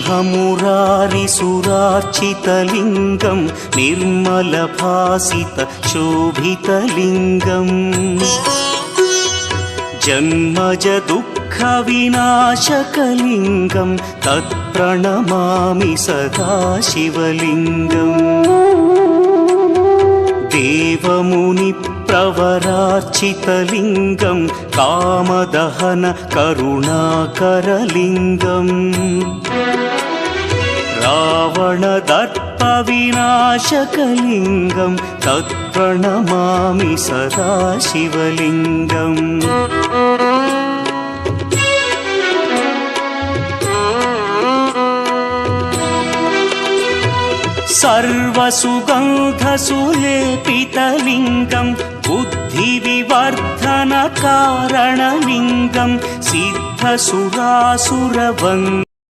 ब्रह्ममुरारिसुरार्चितलिङ्गं निर्मलभासितशोभितलिङ्गम् जन्मजदुःखविनाशकलिङ्गं तत्प्रणमामि सदा शिवलिङ्गम् देवमुनिप्रवरार्चितलिङ्गं कामदहन करुणाकरलिङ्गम् रावणदर्पविनाशकलिङ्गं तत्प्रणमामि सदा शिवलिङ्गम् सर्वसुगन्धसुलेपितलिङ्गं बुद्धिविवर्धनकारणलिङ्गं सिद्धसुरासुरवन्द्यलिङ्गम्